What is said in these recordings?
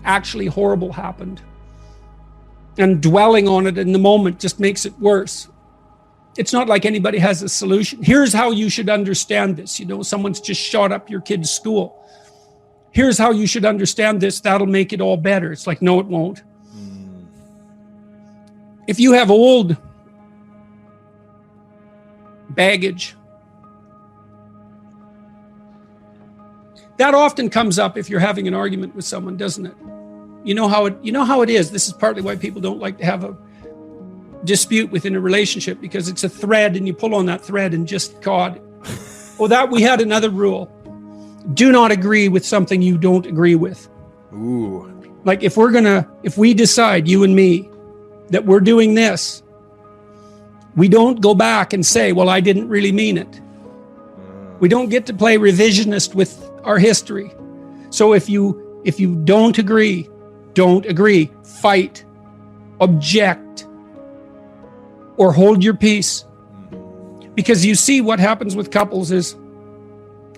actually horrible happened. And dwelling on it in the moment just makes it worse. It's not like anybody has a solution. Here's how you should understand this. Someone's just shot up your kid's school. Here's how you should understand this. That'll make it all better. It's like, no, it won't. If you have old baggage, that often comes up if you're having an argument with someone, doesn't it? You know how it is. This is partly why people don't like to have a dispute within a relationship, because it's a thread and you pull on that thread and just God. We had another rule. Do not agree with something you don't agree with. Ooh. Like if we decide, you and me, that we're doing this, we don't go back and say, well, I didn't really mean it. We don't get to play revisionist with our history. So if you don't agree, fight, object, or hold your peace. Because you see what happens with couples is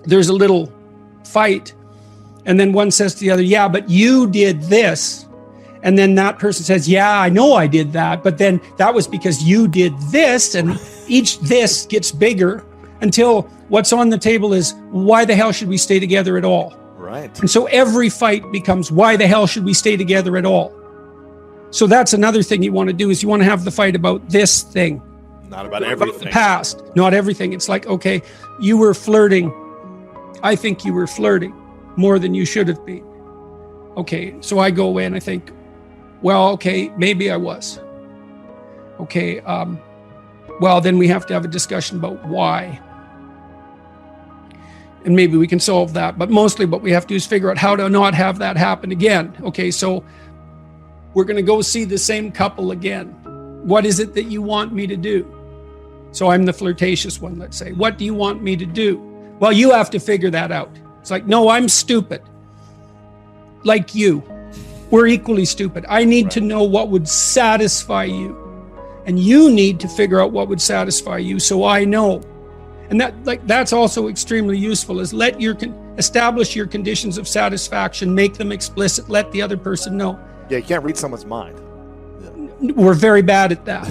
there's a little fight, and then one says to the other, yeah, but you did this. And then that person says, yeah, I know I did that, but then that was because you did this, and each this gets bigger until what's on the table is, why the hell should we stay together at all? Right. And so every fight becomes, why the hell should we stay together at all? So that's another thing you want to do, is you want to have the fight about this thing. Not about everything. About the past, not everything. It's like, okay, you were flirting. I think you were flirting more than you should have been. Okay, so I go away and I think, well, okay, maybe I was. Okay, well, then we have to have a discussion about why. And maybe we can solve that. But mostly what we have to do is figure out how to not have that happen again. Okay, so we're going to go see the same couple again. What is it that you want me to do? So I'm the flirtatious one, let's say. What do you want me to do? Well, you have to figure that out. It's like, no, I'm stupid. Like you. We're equally stupid. I need to know what would satisfy you. And you need to figure out what would satisfy you, so I know. And that's also extremely useful, is establish your conditions of satisfaction, make them explicit, let the other person know. Yeah, you can't read someone's mind. Yeah. We're very bad at that.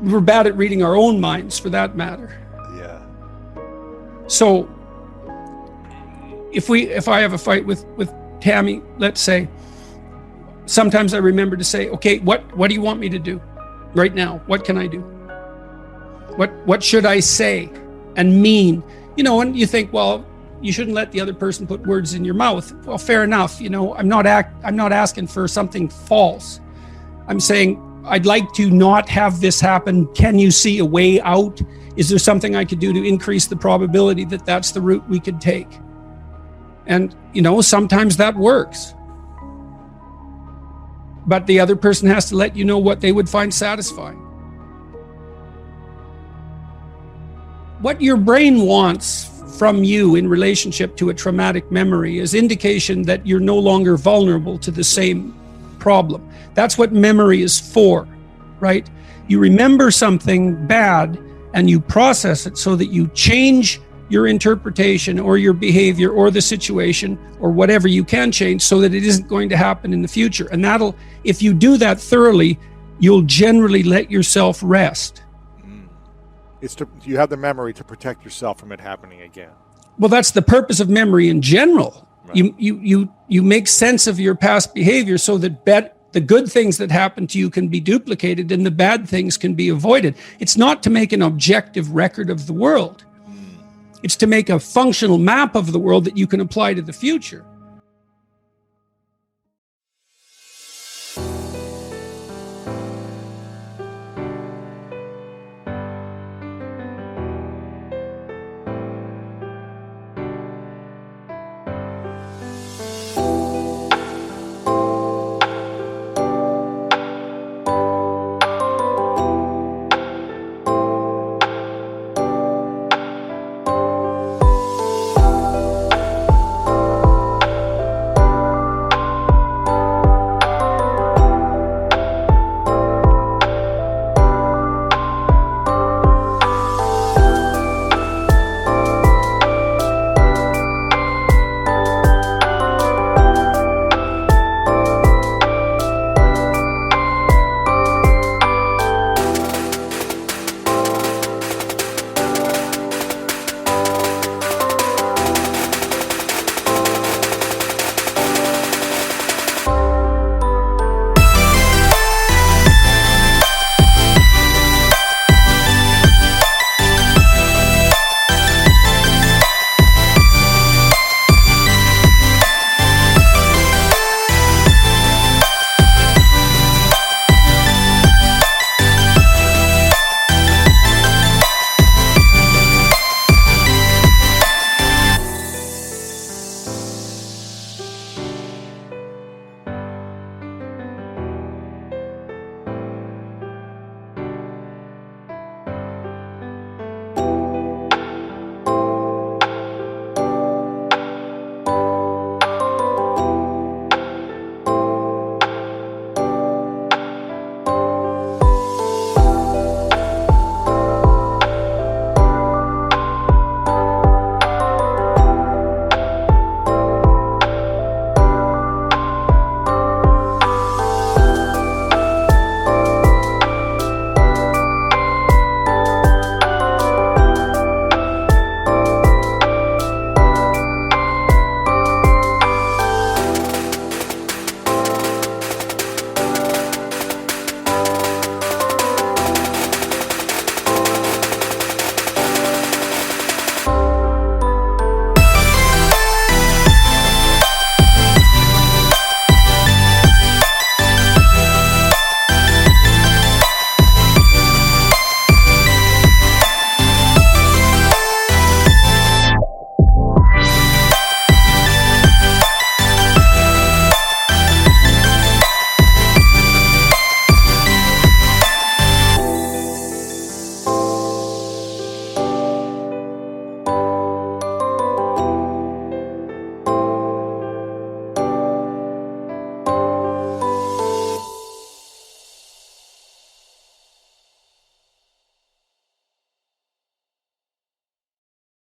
We're bad at reading our own minds, for that matter. Yeah. So if I have a fight with Tammy, let's say, sometimes I remember to say, okay, what do you want me to do right now? What can I do? What should I say and mean? And you think, well, you shouldn't let the other person put words in your mouth. Well, fair enough. I'm not asking for something false. I'm saying, I'd like to not have this happen. Can you see a way out? Is there something I could do to increase the probability that that's the route we could take? And, sometimes that works. But the other person has to let you know what they would find satisfying. What your brain wants from you in relationship to a traumatic memory is indication that you're no longer vulnerable to the same problem. That's what memory is for, right? You remember something bad and you process it so that you change your interpretation or your behavior or the situation or whatever you can change so that it isn't going to happen in the future. And if you do that thoroughly, you'll generally let yourself rest. You have the memory to protect yourself from it happening again. Well, that's the purpose of memory in general. Right. You make sense of your past behavior so that the good things that happen to you can be duplicated and the bad things can be avoided. It's not to make an objective record of the world. It's to make a functional map of the world that you can apply to the future.